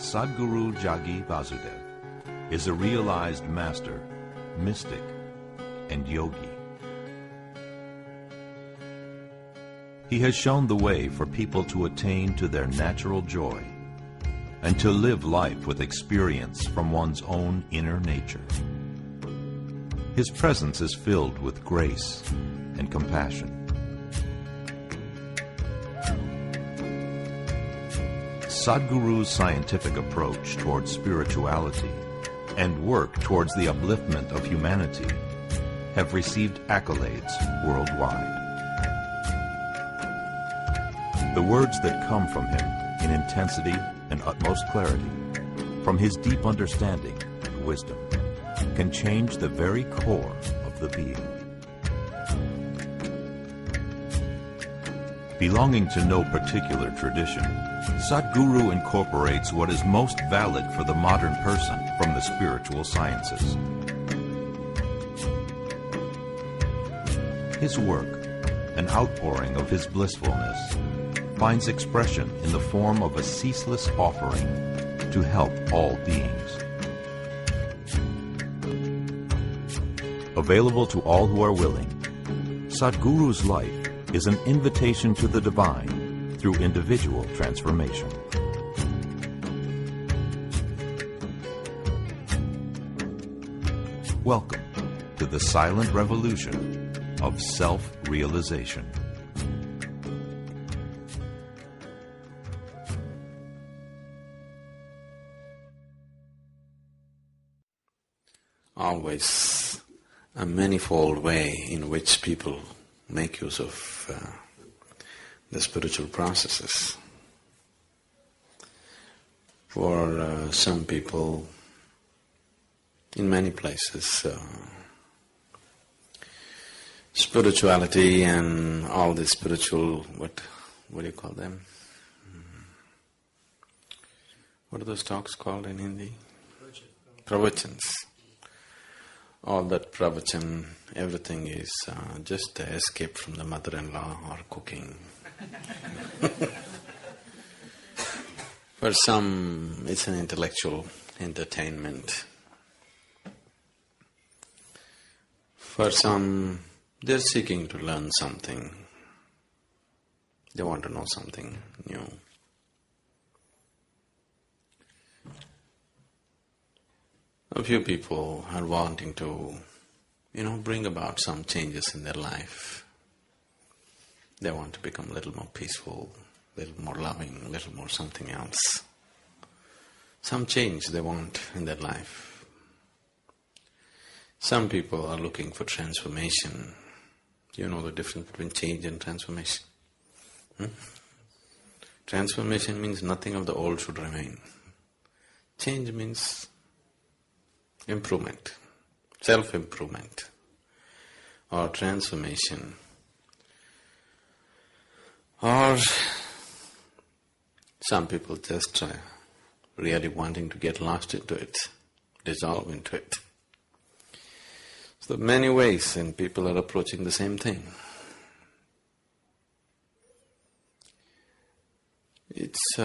Sadhguru Jagi Vasudev is a realized master, mystic, and yogi. He has shown the way for people to attain to their natural joy and to live life with experience from one's own inner nature. His presence is filled with grace and compassion. Sadhguru's scientific approach towards spirituality and work towards the upliftment of humanity have received accolades worldwide. The words that come from him in intensity and utmost clarity, from his deep understanding and wisdom, can change the very core of the being. Belonging to no particular tradition, Sadhguru incorporates what is most valid for the modern person from the spiritual sciences. His work, an outpouring of his blissfulness, finds expression in the form of a ceaseless offering to help all beings. Available to all who are willing, Sadhguru's life is an invitation to the divine through individual transformation. Welcome to the silent revolution of self-realization. Always a manifold way in which people make use of the spiritual processes. For some people, in many places, spirituality and all the spiritual, what do you call them? What are those talks called in Hindi? Pravachans. All that pravachan, everything is just an escape from the mother-in-law or cooking. For some, it's an intellectual entertainment. For some, they're seeking to learn something. They want to know something new. A few people are wanting to, bring about some changes in their life. They want to become a little more peaceful, a little more loving, a little more something else. Some change they want in their life. Some people are looking for transformation. You know the difference between change and transformation? Transformation means nothing of the old should remain. Change means improvement, self-improvement, or transformation, or some people just really wanting to get lost into it, dissolve into it. So there are many ways and people are approaching the same thing. It's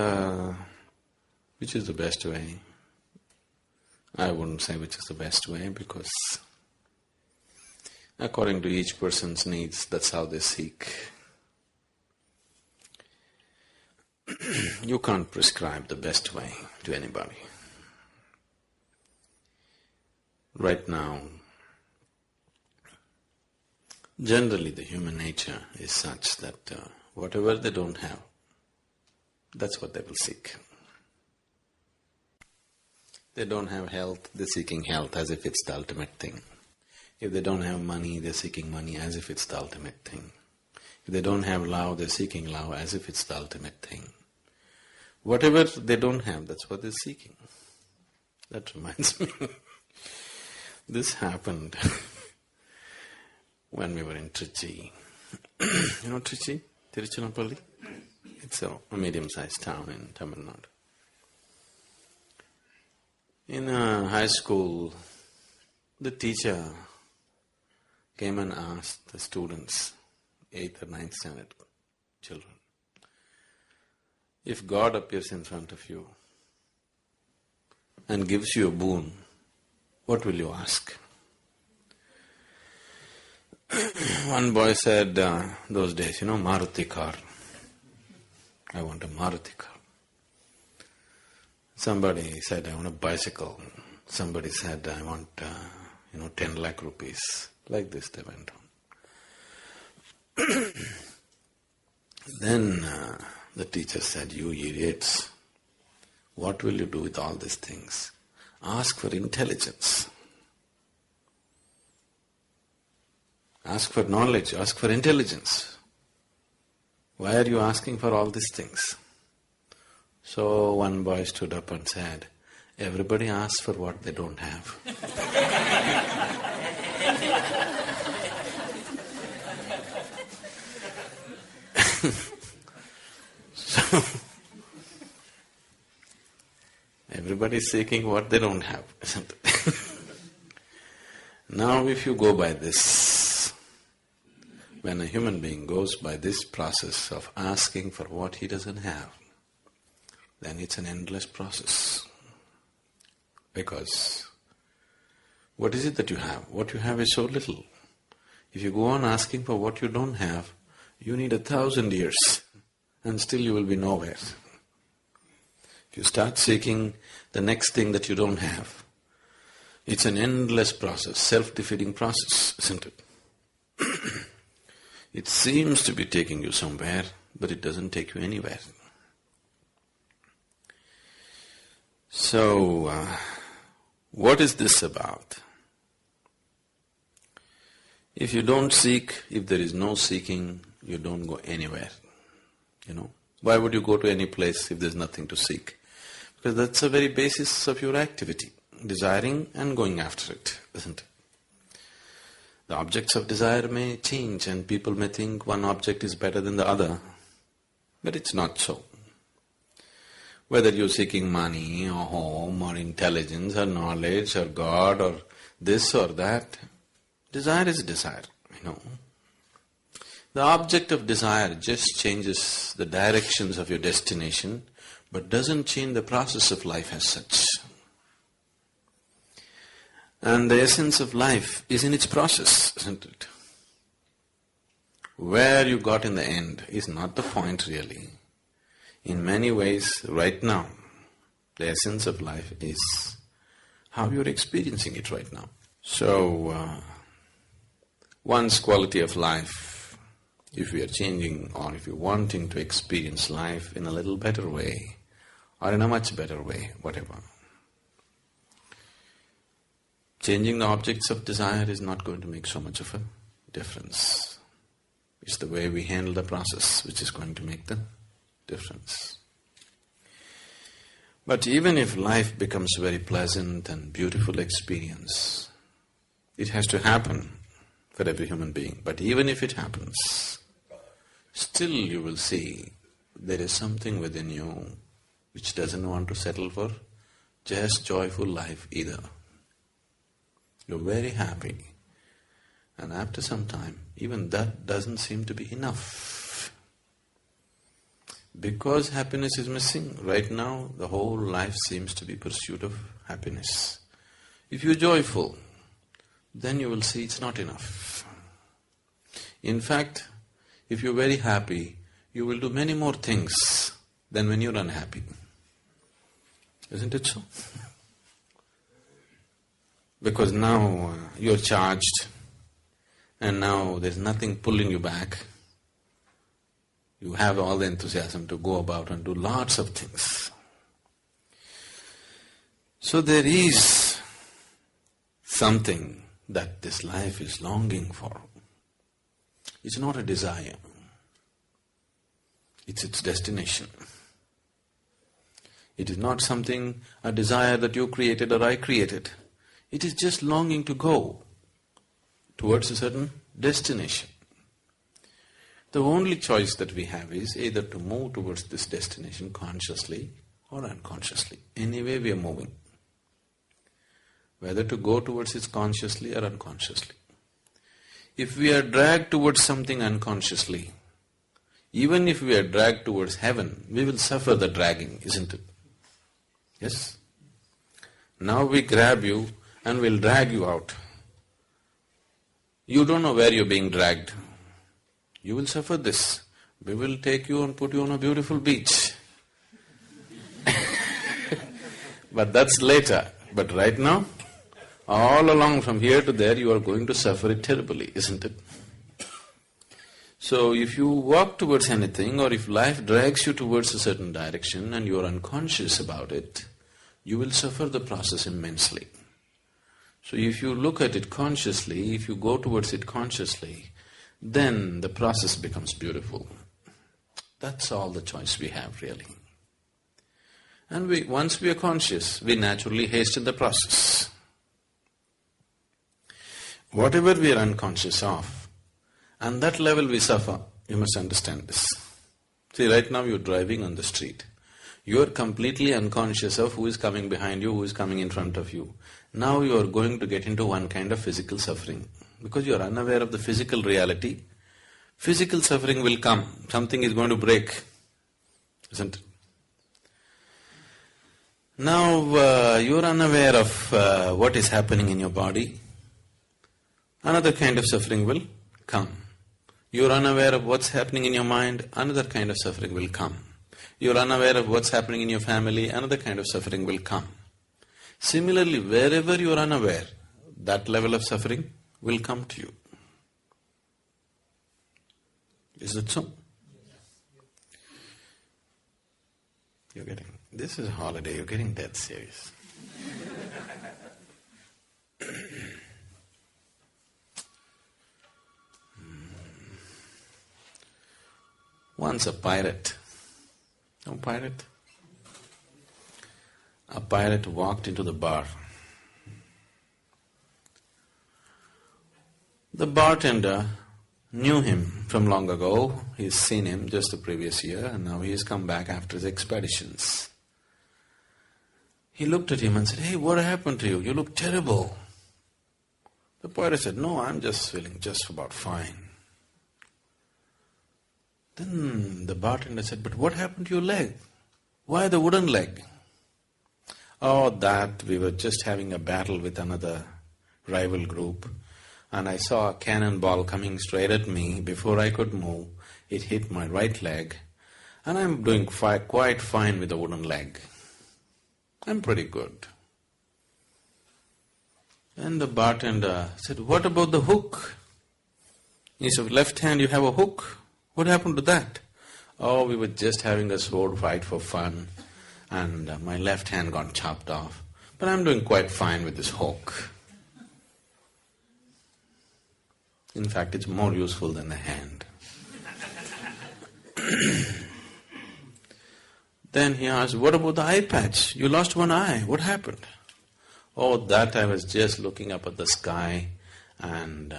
which is the best way? I wouldn't say which is the best way, because according to each person's needs, that's how they seek. You can't prescribe the best way to anybody. Right now, generally the human nature is such that whatever they don't have, that's what they will seek. They don't have health, they're seeking health as if it's the ultimate thing. If they don't have money, they're seeking money as if it's the ultimate thing. If they don't have love, they're seeking love as if it's the ultimate thing. Whatever they don't have, that's what they're seeking. That reminds me, this happened when we were in Trichy. You know Trichy? Tiruchirappalli? It's a medium-sized town in Tamil Nadu. In high school, the teacher came and asked the students, 8th or 9th standard children, if God appears in front of you, and gives you a boon, what will you ask? One boy said those days, Maruti car. I want a Maruti car. Somebody said, I want a bicycle. Somebody said, I want, 10 lakh rupees. Like this they went on. Then the teacher said, you idiots, what will you do with all these things? Ask for intelligence. Ask for knowledge, ask for intelligence. Why are you asking for all these things? So one boy stood up and said, everybody asks for what they don't have. So, everybody's seeking what they don't have, isn't it? Now if you go by this, when a human being goes by this process of asking for what he doesn't have, then it's an endless process. Because what is it that you have? What you have is so little. If you go on asking for what you don't have, you need 1,000 years and still you will be nowhere. If you start seeking the next thing that you don't have, it's an endless process, self-defeating process, isn't it? It seems to be taking you somewhere, but it doesn't take you anywhere. So, what is this about? If you don't seek, if there is no seeking, you don't go anywhere, Why would you go to any place if there's nothing to seek? Because that's the very basis of your activity, desiring and going after it, isn't it? The objects of desire may change and people may think one object is better than the other, but it's not so. Whether you're seeking money or home or intelligence or knowledge or God or this or that, desire is desire, The object of desire just changes the directions of your destination, but doesn't change the process of life as such. And the essence of life is in its process, isn't it? Where you got in the end is not the point really. In many ways, right now, the essence of life is how you're experiencing it right now. So, one's quality of life, if we are changing or if you're wanting to experience life in a little better way or in a much better way, whatever, changing the objects of desire is not going to make so much of a difference. It's the way we handle the process which is going to make the difference. But even if life becomes a very pleasant and beautiful experience, it has to happen for every human being. But even if it happens, still you will see there is something within you which doesn't want to settle for just joyful life either. You're very happy, and after some time, even that doesn't seem to be enough. Because happiness is missing, right now the whole life seems to be pursuit of happiness. If you're joyful, then you will see it's not enough. In fact, if you're very happy, you will do many more things than when you're unhappy. Isn't it so? Because now you're charged and now there's nothing pulling you back. You have all the enthusiasm to go about and do lots of things. So there is something that this life is longing for. It's not a desire. It's its destination. It is not something, a desire that you created or I created. It is just longing to go towards a certain destination. The only choice that we have is either to move towards this destination consciously or unconsciously. Anyway we are moving. Whether to go towards it consciously or unconsciously. If we are dragged towards something unconsciously, even if we are dragged towards heaven, we will suffer the dragging, isn't it? Yes? Now we grab you and we'll drag you out. You don't know where you're being dragged. You will suffer this. We will take you and put you on a beautiful beach. But that's later. But right now, all along from here to there, you are going to suffer it terribly, isn't it? So if you walk towards anything, or if life drags you towards a certain direction and you are unconscious about it, you will suffer the process immensely. So if you look at it consciously, if you go towards it consciously, then the process becomes beautiful. That's all the choice we have, really. And once we are conscious, we naturally hasten the process. Whatever we are unconscious of, and that level we suffer, you must understand this. See, right now you're driving on the street. You are completely unconscious of who is coming behind you, who is coming in front of you. Now you are going to get into one kind of physical suffering. Because you are unaware of the physical reality, physical suffering will come, something is going to break, isn't it? Now you are unaware of what is happening in your body, another kind of suffering will come. You are unaware of what's happening in your mind, another kind of suffering will come. You are unaware of what's happening in your family, another kind of suffering will come. Similarly, wherever you are unaware, that level of suffering will come to you. Is that so? You're getting… this is a holiday, you're getting dead serious. Once a pirate… a pirate walked into the bar. The bartender knew him from long ago. He's seen him just the previous year and now he has come back after his expeditions. He looked at him and said, "Hey, what happened to you? You look terrible." The pirate said, "No, I'm just feeling just about fine." Then the bartender said, "But what happened to your leg? Why the wooden leg?" "Oh, that we were just having a battle with another rival group and I saw a cannonball coming straight at me. Before I could move, it hit my right leg and I'm doing quite fine with the wooden leg. I'm pretty good." And the bartender said, "What about the hook? He said, left hand you have a hook. What happened to that?" "Oh, we were just having a sword fight for fun and my left hand got chopped off. But I'm doing quite fine with this hook." In fact, it's more useful than the hand. Then he asked, "What about the eye patch? You lost one eye. What happened?" "Oh, that I was just looking up at the sky and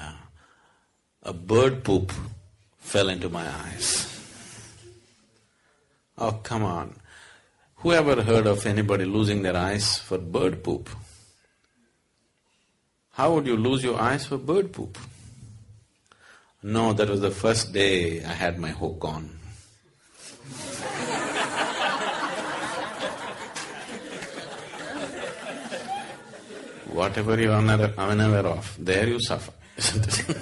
a bird poop fell into my eyes." Oh, come on. Who ever heard of anybody losing their eyes for bird poop? How would you lose your eyes for bird poop? No, that was the first day I had my hook on. Whatever you are unaware of, there you suffer, isn't it?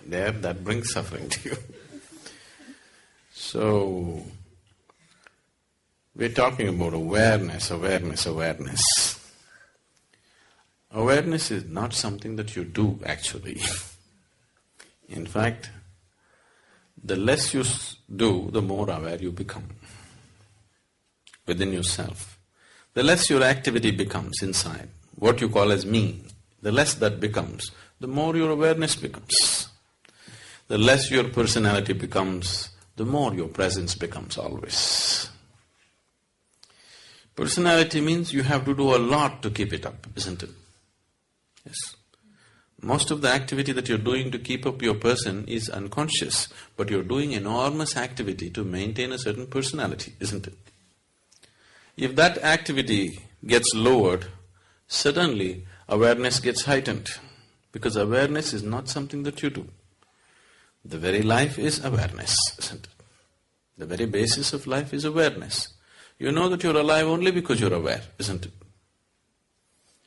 There, that brings suffering to you. So, we're talking about awareness. Awareness is not something that you do, actually. In fact, the less you do, the more aware you become within yourself. The less your activity becomes inside, what you call as me, the less that becomes, the more your awareness becomes. The less your personality becomes, the more your presence becomes always. Personality means you have to do a lot to keep it up, isn't it? Yes. Most of the activity that you're doing to keep up your person is unconscious, but you're doing enormous activity to maintain a certain personality, isn't it? If that activity gets lowered, suddenly awareness gets heightened, because awareness is not something that you do. The very life is awareness, isn't it? The very basis of life is awareness. You know that you're alive only because you're aware, isn't it?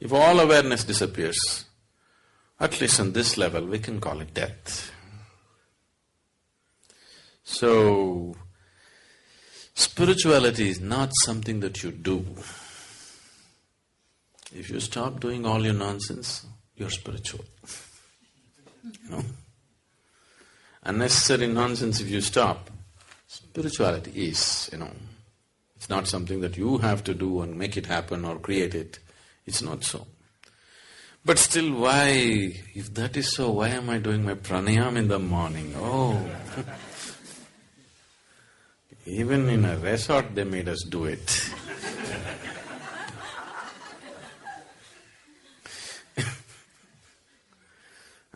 If all awareness disappears, at least on this level, we can call it death. So, spirituality is not something that you do. If you stop doing all your nonsense, you're spiritual. Unnecessary nonsense if you stop, spirituality is, it's not something that you have to do and make it happen or create it. It's not so. But still, why? If that is so, why am I doing my pranayam in the morning? Oh! Even in a resort they made us do it.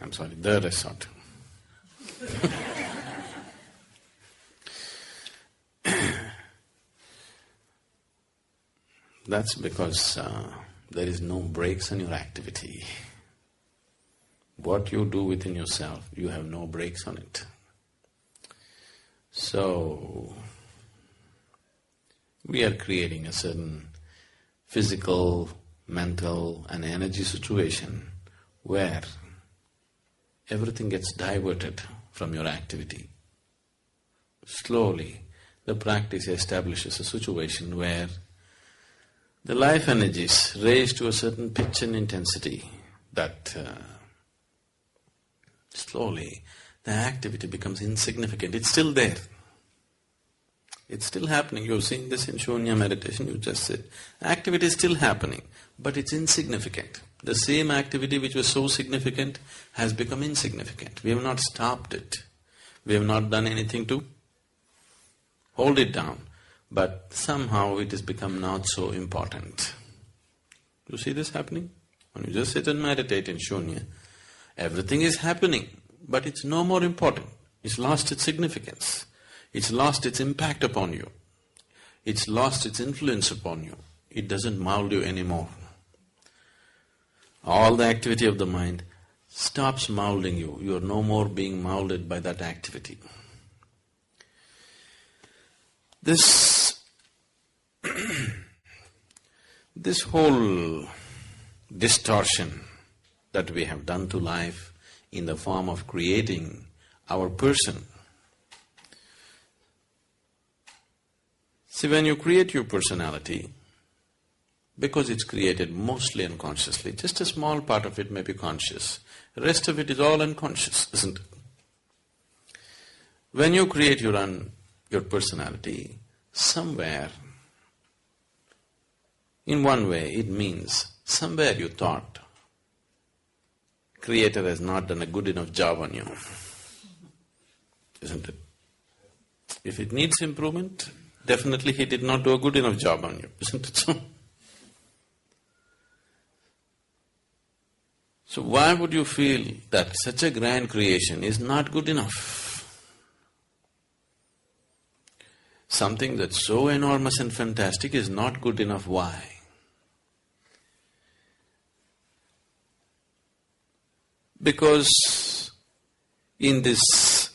I'm sorry, the resort. That's because there is no breaks in your activity. What you do within yourself, you have no breaks on it. So, we are creating a certain physical, mental and energy situation where everything gets diverted from your activity. Slowly, the practice establishes a situation where the life energies raise to a certain pitch and intensity that slowly the activity becomes insignificant. It's still there. It's still happening. You've seen this in Shunya meditation, you just said. Activity is still happening, but it's insignificant. The same activity which was so significant has become insignificant. We have not stopped it. We have not done anything to hold it down. But somehow it has become not so important. You see this happening? When you just sit and meditate in Shunya, everything is happening, but it's no more important. It's lost its significance. It's lost its impact upon you. It's lost its influence upon you. It doesn't mold you anymore. All the activity of the mind stops molding you. You are no more being molded by that activity. This whole distortion that we have done to life in the form of creating our person. See, when you create your personality, because it's created mostly unconsciously, just a small part of it may be conscious, the rest of it is all unconscious, isn't it? When you create your personality, somewhere, in one way, it means somewhere you thought Creator has not done a good enough job on you, isn't it? If it needs improvement, definitely He did not do a good enough job on you, isn't it so? So why would you feel that such a grand creation is not good enough? Something that's so enormous and fantastic is not good enough. Why? Because in this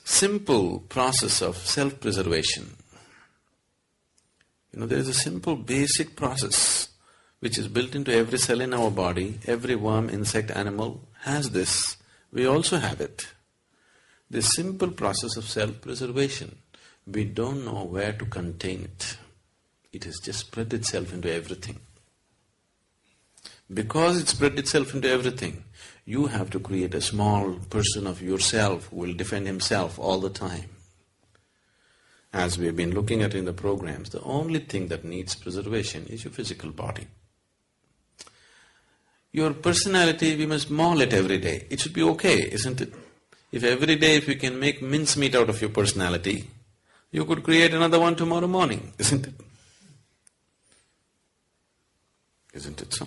simple process of self-preservation, there is a simple basic process which is built into every cell in our body. Every worm, insect, animal has this. We also have it. This simple process of self-preservation, we don't know where to contain it. It has just spread itself into everything. Because it spread itself into everything, you have to create a small person of yourself who will defend himself all the time. As we have been looking at in the programs, the only thing that needs preservation is your physical body. Your personality, we must maul it every day. It should be okay, isn't it? If every day if you can make mincemeat out of your personality, you could create another one tomorrow morning, isn't it? Isn't it so?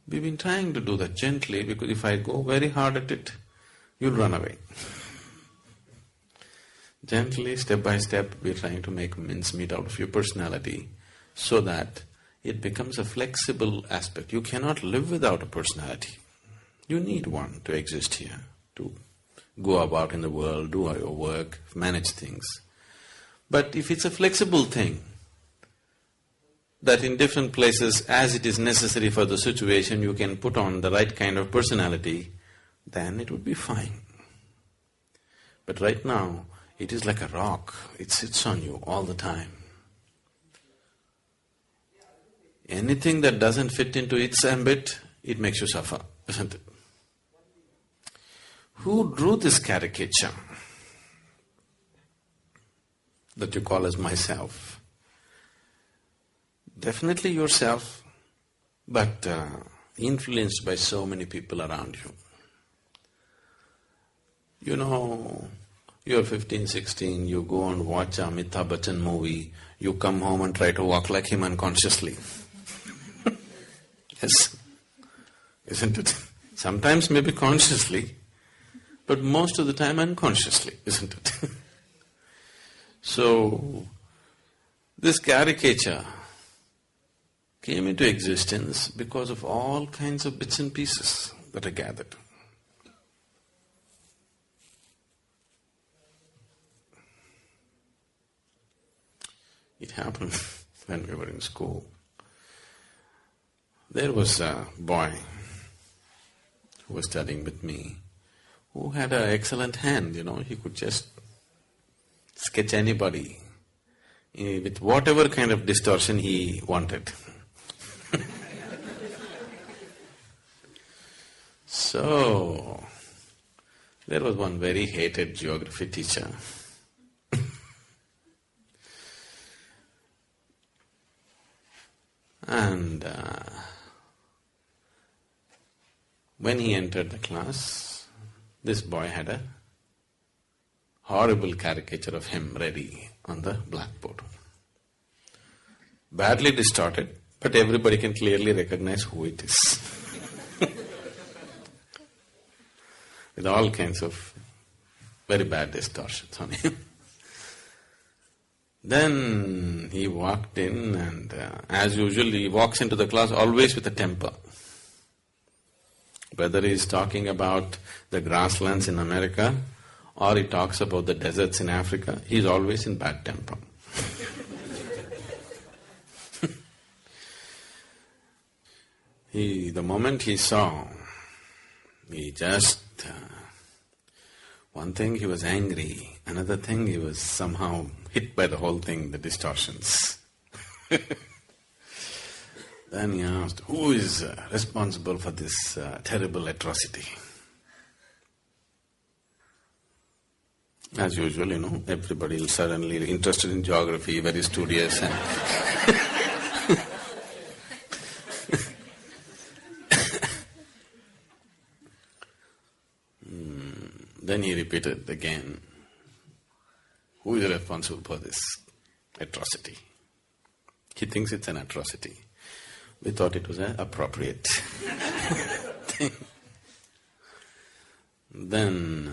We've been trying to do that gently, because if I go very hard at it, you'll run away. Gently, step by step, we're trying to make mincemeat out of your personality so that it becomes a flexible aspect. You cannot live without a personality. You need one to exist here, to go about in the world, do your work, manage things. But if it's a flexible thing, that in different places, as it is necessary for the situation, you can put on the right kind of personality, then it would be fine. But right now, it is like a rock, it sits on you all the time. Anything that doesn't fit into its ambit, it makes you suffer, isn't it? Who drew this caricature that you call as myself? Definitely yourself, but influenced by so many people around you. You know, you're 15, 16, you go and watch a Amitabh Bachchan movie, you come home and try to walk like him unconsciously. Yes, isn't it? Sometimes maybe consciously, but most of the time unconsciously, isn't it? So, this caricature came into existence because of all kinds of bits and pieces that are gathered. It happened when we were in school. There was a boy who was studying with me who had an excellent hand, he could just sketch anybody with whatever kind of distortion he wanted. So, there was one very hated geography teacher. And when he entered the class, this boy had a horrible caricature of him ready on the blackboard. Badly distorted, but everybody can clearly recognize who it is. With all kinds of very bad distortions on him. Then he walked in and as usual he walks into the class always with a temper. Whether he is talking about the grasslands in America or he talks about the deserts in Africa, he is always in bad temper. The moment he saw, he just… one thing he was angry, another thing he was somehow hit by the whole thing, the distortions. Then he asked, who is responsible for this terrible atrocity? As usual, everybody is suddenly interested in geography, very studious and… Then he repeated again, who is responsible for this atrocity? He thinks it's an atrocity. We thought it was an appropriate thing. Then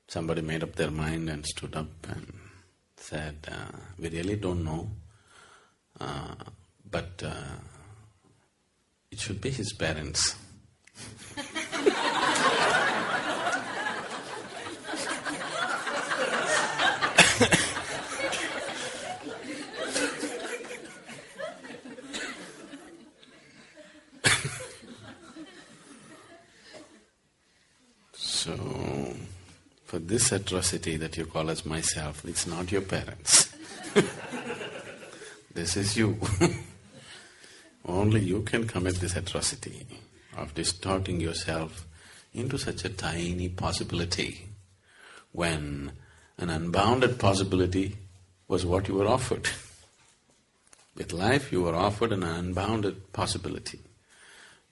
somebody made up their mind and stood up and said, we really don't know, but it should be his parents. So, for this atrocity that you call as myself, it's not your parents. This is you. Only you can commit this atrocity of distorting yourself into such a tiny possibility when an unbounded possibility was what you were offered. With life you were offered an unbounded possibility.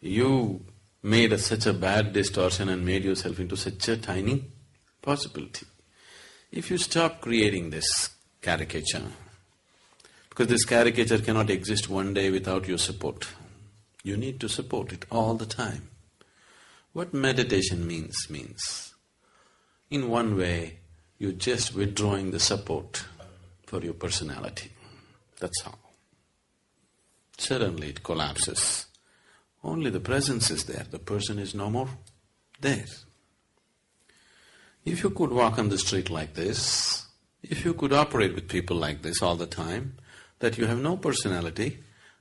You made such a bad distortion and made yourself into such a tiny possibility. If you stop creating this caricature, because this caricature cannot exist one day without your support, you need to support it all the time. What meditation means, in one way, you're just withdrawing the support for your personality. That's all. Suddenly it collapses. Only the presence is there, the person is no more there. If you could walk on the street like this, if you could operate with people like this all the time, that you have no personality,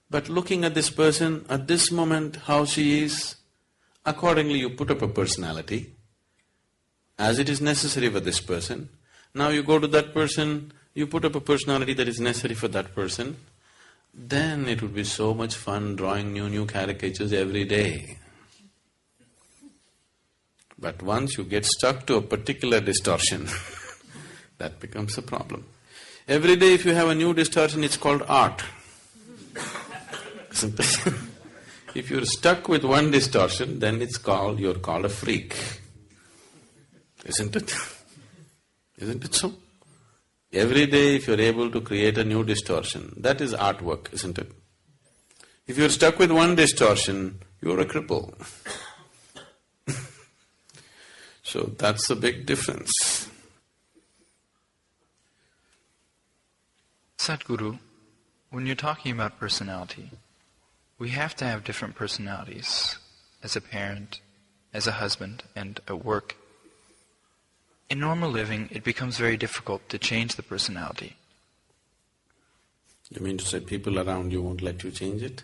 but looking at this person at this moment, how she is, accordingly you put up a personality as it is necessary for this person. Now you go to that person, you put up a personality that is necessary for that person, then it would be so much fun drawing new caricatures every day. But once you get stuck to a particular distortion, that becomes a problem. Every day if you have a new distortion, it's called art. Isn't it? If you're stuck with one distortion, then you're called a freak. Isn't it? Isn't it so? Every day if you're able to create a new distortion, that is artwork, isn't it? If you're stuck with one distortion, you're a cripple. So that's the big difference. Sadhguru, when you're talking about personality, we have to have different personalities as a parent, as a husband, and at work. In normal living, it becomes very difficult to change the personality. You mean to say people around you won't let you change it?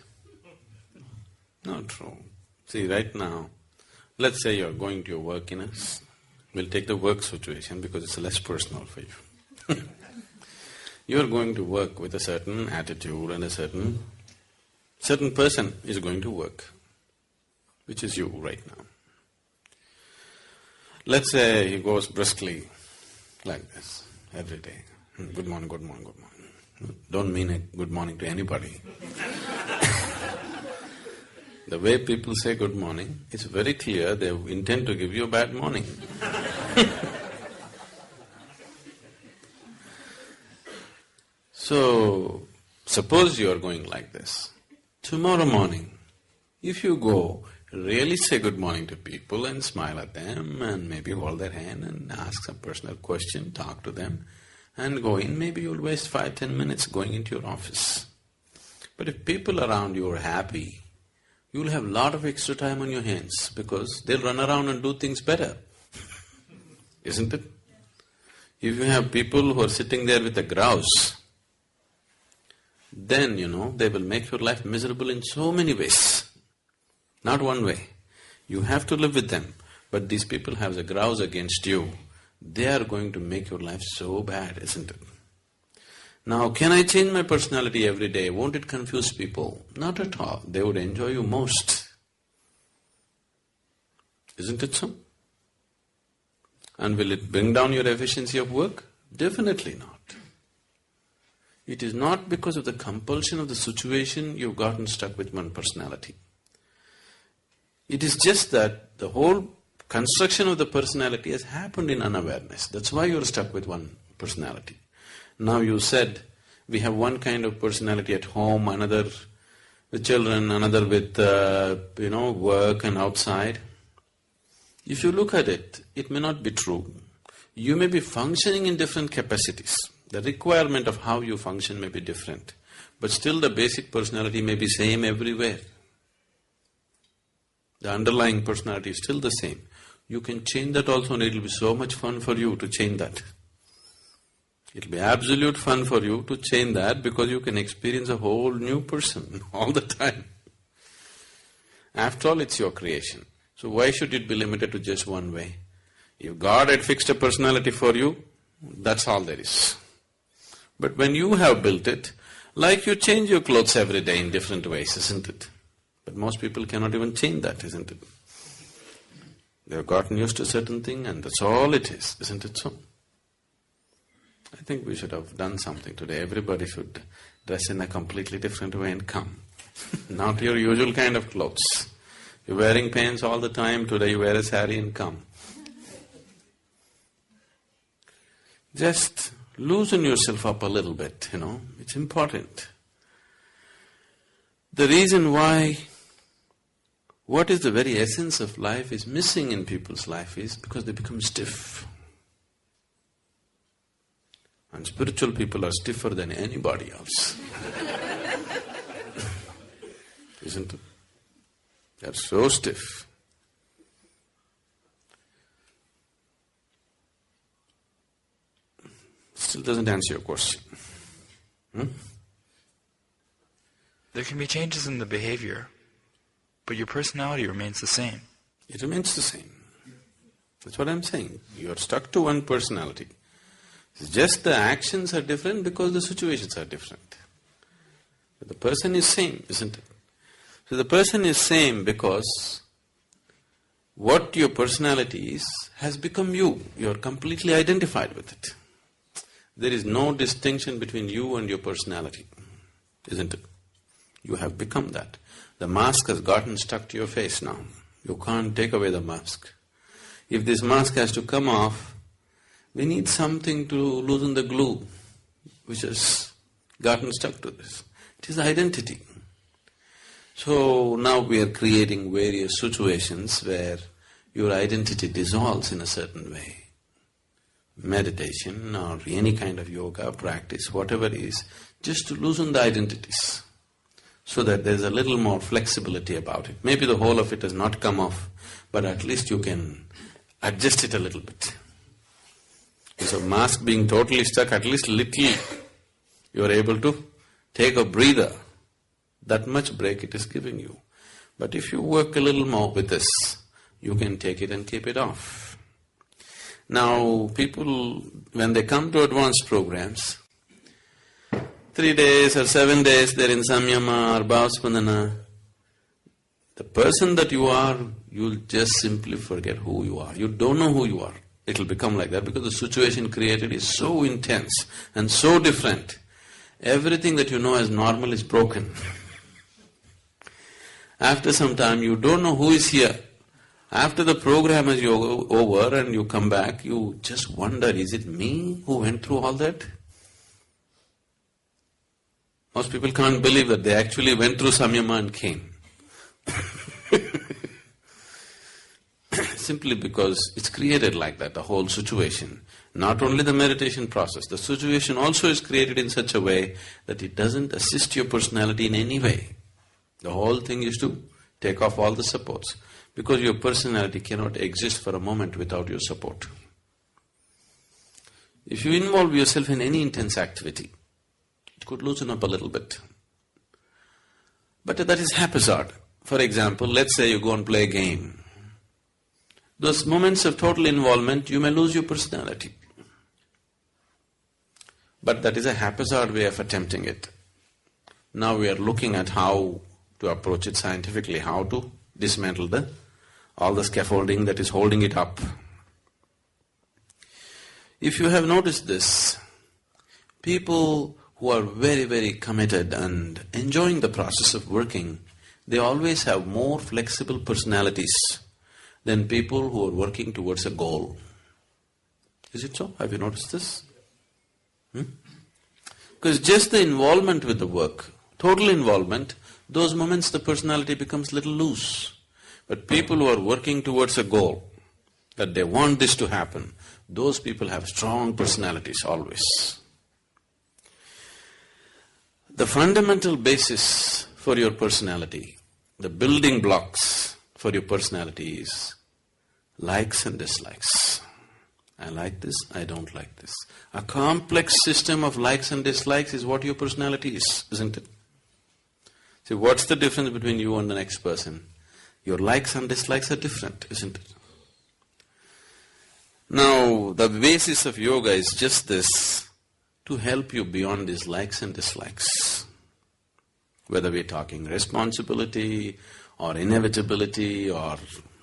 Not true. See, right now, let's say you're going to your work we'll take the work situation because it's less personal for you. You're going to work with a certain attitude and a certain person is going to work, which is you right now. Let's say he goes briskly like this every day. Good morning, good morning, good morning. Don't mean a good morning to anybody. The way people say good morning, it's very clear they intend to give you a bad morning. So, suppose you are going like this. Tomorrow morning, if you go, really say good morning to people and smile at them and maybe hold their hand and ask some personal question, talk to them and go in, maybe you'll waste 5-10 minutes going into your office. But if people around you are happy, you'll have a lot of extra time on your hands because they'll run around and do things better. Isn't it? If you have people who are sitting there with a grouse, then, they will make your life miserable in so many ways. Not one way. You have to live with them. But these people have a grouse against you. They are going to make your life so bad, isn't it? Now, can I change my personality every day? Won't it confuse people? Not at all. They would enjoy you most. Isn't it so? And will it bring down your efficiency of work? Definitely not. It is not because of the compulsion of the situation you've gotten stuck with one personality. It is just that the whole construction of the personality has happened in unawareness. That's why you're stuck with one personality. Now you said, we have one kind of personality at home, another with children, another with, work and outside. If you look at it, it may not be true. You may be functioning in different capacities. The requirement of how you function may be different, but still the basic personality may be same everywhere. The underlying personality is still the same. You can change that also and it'll be so much fun for you to change that. It'll be absolute fun for you to change that because you can experience a whole new person all the time. After all, it's your creation. So why should it be limited to just one way? If God had fixed a personality for you, that's all there is. But when you have built it, like you change your clothes every day in different ways, isn't it? But most people cannot even change that, isn't it? They have gotten used to a certain thing and that's all it is, isn't it so? I think we should have done something today. Everybody should dress in a completely different way and come. Not your usual kind of clothes. You're wearing pants all the time, today you wear a sari and come. Just loosen yourself up a little bit, it's important. The reason why what is the very essence of life is missing in people's life is because they become stiff. And spiritual people are stiffer than anybody else. Isn't it? They're so stiff. Still doesn't answer your question. There can be changes in the behavior, but your personality remains the same. It remains the same. That's what I'm saying. You're stuck to one personality. It's just the actions are different because the situations are different. But the person is same, isn't it? So the person is same because what your personality is has become you. You're completely identified with it. There is no distinction between you and your personality, isn't it? You have become that. The mask has gotten stuck to your face now. You can't take away the mask. If this mask has to come off, we need something to loosen the glue which has gotten stuck to this. It is identity. So now we are creating various situations where your identity dissolves in a certain way. Meditation or any kind of yoga practice, whatever it is, just to loosen the identities so that there's a little more flexibility about it. Maybe the whole of it has not come off, but at least you can adjust it a little bit. So mask being totally stuck, at least little you are able to take a breather. That much break it is giving you. But if you work a little more with this, you can take it and keep it off. Now, people, when they come to advanced programs, 3 days or 7 days they're in Samyama or Bhavaspandana. The person that you are, you'll just simply forget who you are. You don't know who you are. It'll become like that because the situation created is so intense and so different. Everything that you know as normal is broken. After some time, you don't know who is here. After the program is over and you come back, you just wonder, is it me who went through all that? Most people can't believe that they actually went through Samyama and came. Simply because it's created like that, the whole situation. Not only the meditation process, the situation also is created in such a way that it doesn't assist your personality in any way. The whole thing is to take off all the supports, because your personality cannot exist for a moment without your support. If you involve yourself in any intense activity, it could loosen up a little bit. But that is haphazard. For example, let's say you go and play a game. Those moments of total involvement, you may lose your personality. But that is a haphazard way of attempting it. Now we are looking at how to approach it scientifically, how to dismantle all the scaffolding that is holding it up. If you have noticed this, people who are very, very committed and enjoying the process of working, they always have more flexible personalities than people who are working towards a goal. Is it so? Have you noticed this? Because just the involvement with the work, total involvement, those moments the personality becomes little loose. But people who are working towards a goal, that they want this to happen, those people have strong personalities always. The fundamental basis for your personality, the building blocks for your personality is likes and dislikes. I like this, I don't like this. A complex system of likes and dislikes is what your personality is, isn't it? See, what's the difference between you and the next person? Your likes and dislikes are different, isn't it? Now, the basis of yoga is just this, to help you beyond these likes and dislikes. Whether we're talking responsibility or inevitability or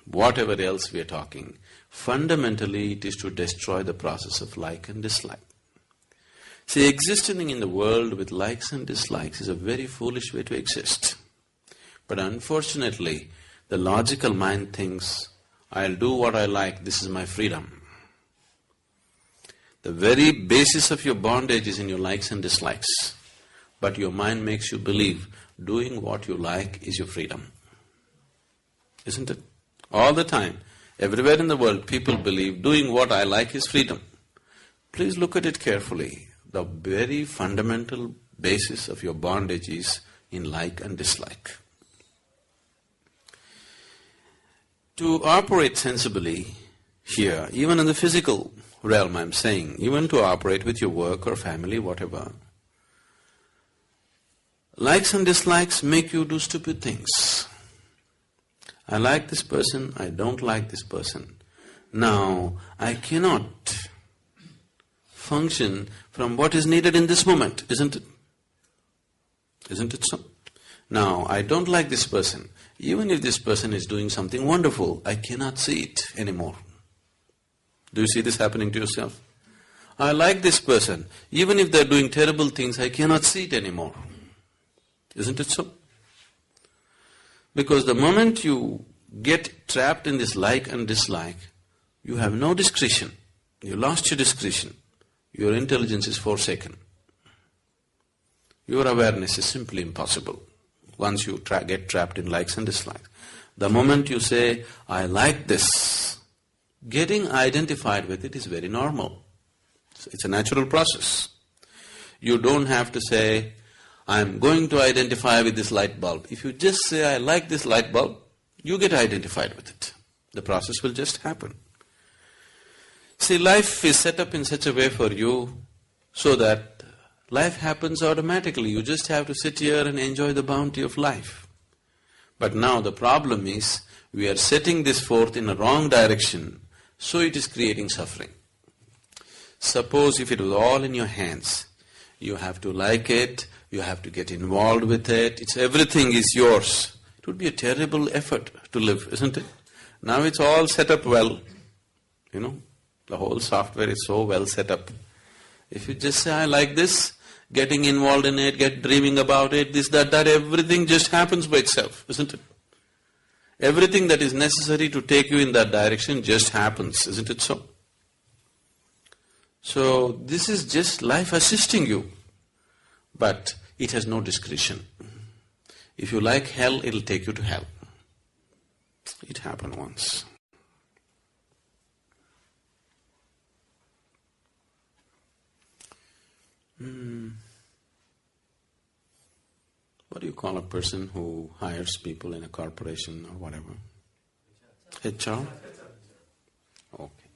whatever else we're talking, fundamentally it is to destroy the process of like and dislike. See, existing in the world with likes and dislikes is a very foolish way to exist. But unfortunately, the logical mind thinks, I'll do what I like, this is my freedom. The very basis of your bondage is in your likes and dislikes. But your mind makes you believe doing what you like is your freedom. Isn't it? All the time, everywhere in the world, people believe doing what I like is freedom. Please look at it carefully. The very fundamental basis of your bondage is in like and dislike. To operate sensibly here, even in the physical realm I'm saying, even to operate with your work or family, whatever, Likes and dislikes make you do stupid things. I like this person, I don't like this person. Now, I cannot function from what is needed in this moment, isn't it? Isn't it so? Now, I don't like this person. Even if this person is doing something wonderful, I cannot see it anymore. Do you see this happening to yourself? I like this person. Even if they're doing terrible things, I cannot see it anymore. Isn't it so? Because the moment you get trapped in this like and dislike, you have no discretion. You lost your discretion. Your intelligence is forsaken. Your awareness is simply impossible once you get trapped in likes and dislikes. The moment you say, I like this, getting identified with it is very normal. It's a natural process. You don't have to say, I'm going to identify with this light bulb. If you just say, I like this light bulb, you get identified with it. The process will just happen. See, life is set up in such a way for you so that life happens automatically. You just have to sit here and enjoy the bounty of life. But now the problem is, we are setting this forth in a wrong direction, so it is creating suffering. Suppose if it was all in your hands, you have to like it, you have to get involved with it, everything is yours. It would be a terrible effort to live, isn't it? Now it's all set up well, the whole software is so well set up. If you just say, I like this, getting involved in it, dreaming about it, this, that, everything just happens by itself, isn't it? Everything that is necessary to take you in that direction just happens, isn't it so? So, this is just life assisting you, but it has no discretion. If you like hell, it'll take you to hell. It happened once. What do you call a person who hires people in a corporation or whatever? HR? Okay.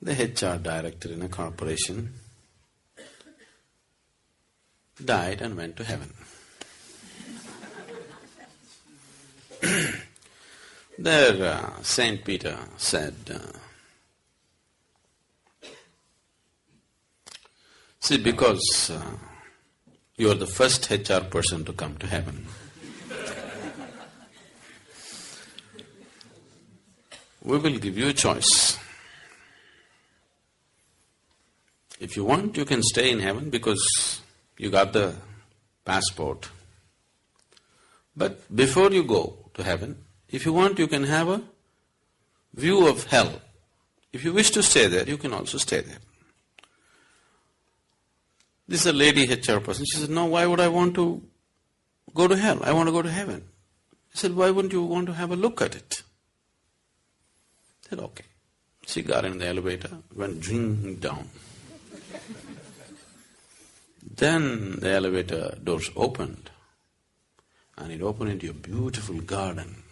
The HR director in a corporation died and went to heaven. There, Saint Peter said, see, because you are the first HR person to come to heaven, we will give you a choice. If you want, you can stay in heaven because you got the passport. But before you go to heaven, if you want, you can have a view of hell. If you wish to stay there, you can also stay there. This is a lady HR person. She said, no, why would I want to go to hell? I want to go to heaven. He said, why wouldn't you want to have a look at it? I said, okay. She got in the elevator, went ding down. Then the elevator doors opened, and it opened into a beautiful garden.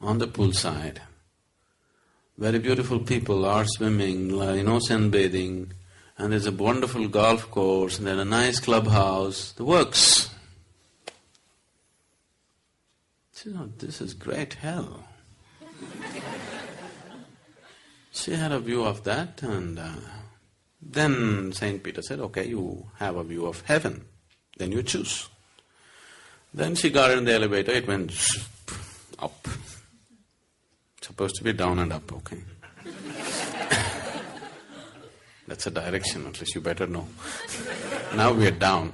On the poolside, very beautiful people are swimming, sunbathing, and there's a wonderful golf course, and there's a nice clubhouse, the works. She said, oh, this is great hell. She had a view of that, and then Saint Peter said, okay, you have a view of heaven, then you choose. Then she got in the elevator, it went up. It's supposed to be down and up, okay? That's a direction, at least you better know. Now we are down.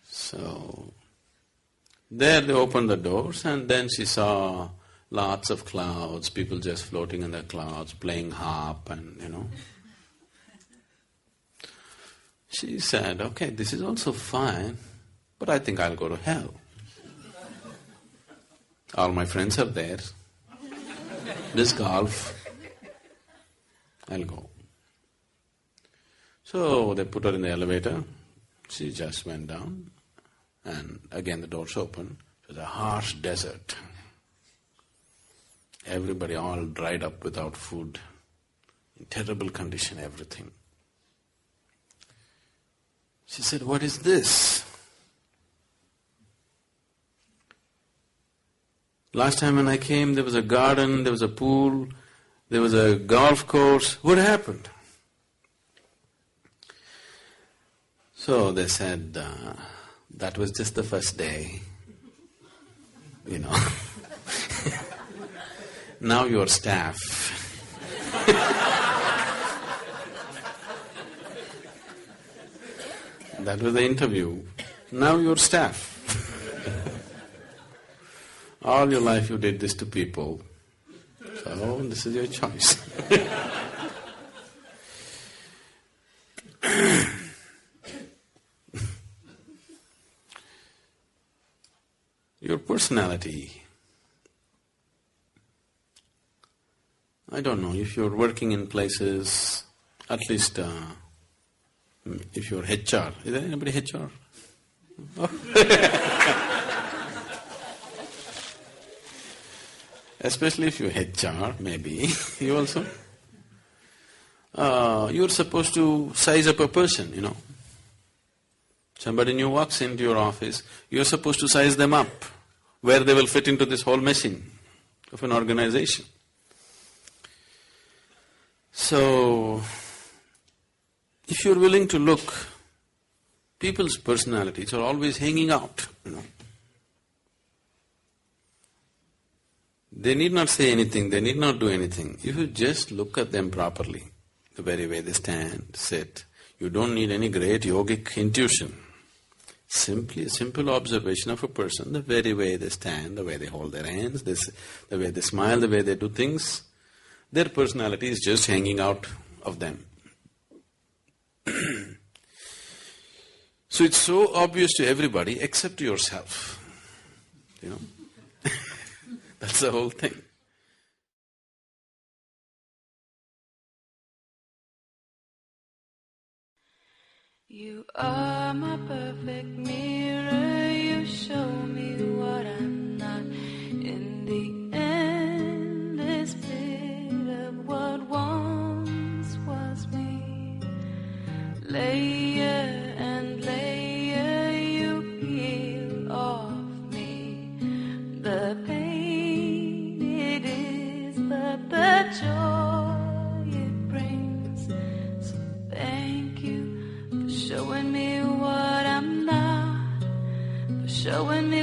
So, there they opened the doors, and then she saw lots of clouds, people just floating in the clouds, playing harp and She said, okay, this is also fine, but I think I'll go to hell. All my friends are there. This golf, I'll go. So they put her in the elevator. She just went down, and again the doors opened. It was a harsh desert. Everybody all dried up without food, in terrible condition, everything. She said, "What is this? Last time when I came, there was a garden, there was a pool, there was a golf course. What happened?" So they said, that was just the first day, you know. Now you're staff. That was the interview. Now you're staff. All your life you did this to people. So this is your choice. Your personality. I don't know, if you're working in places, at least if you're HR. Is there anybody HR? Oh. Especially if you're HR, maybe, you also. You're supposed to size up a person, you know. Somebody new walks into your office, you're supposed to size them up, where they will fit into this whole machine of an organization. So, if you're willing to look, people's personalities are always hanging out, you know. They need not say anything, they need not do anything. If you just look at them properly, the very way they stand, sit, you don't need any great yogic intuition. Simply a simple observation of a person, the very way they stand, the way they hold their hands, the way they smile, the way they do things, their personality is just hanging out of them. So it's so obvious to everybody except to yourself, you know. That's the whole thing. You are my perfect mirror, you show me what I'm not. In the endless pit of what once was me, layer and layer you peel off me. The pain it is, but the joy it brings. So thank you for showing me what I'm not, for showing me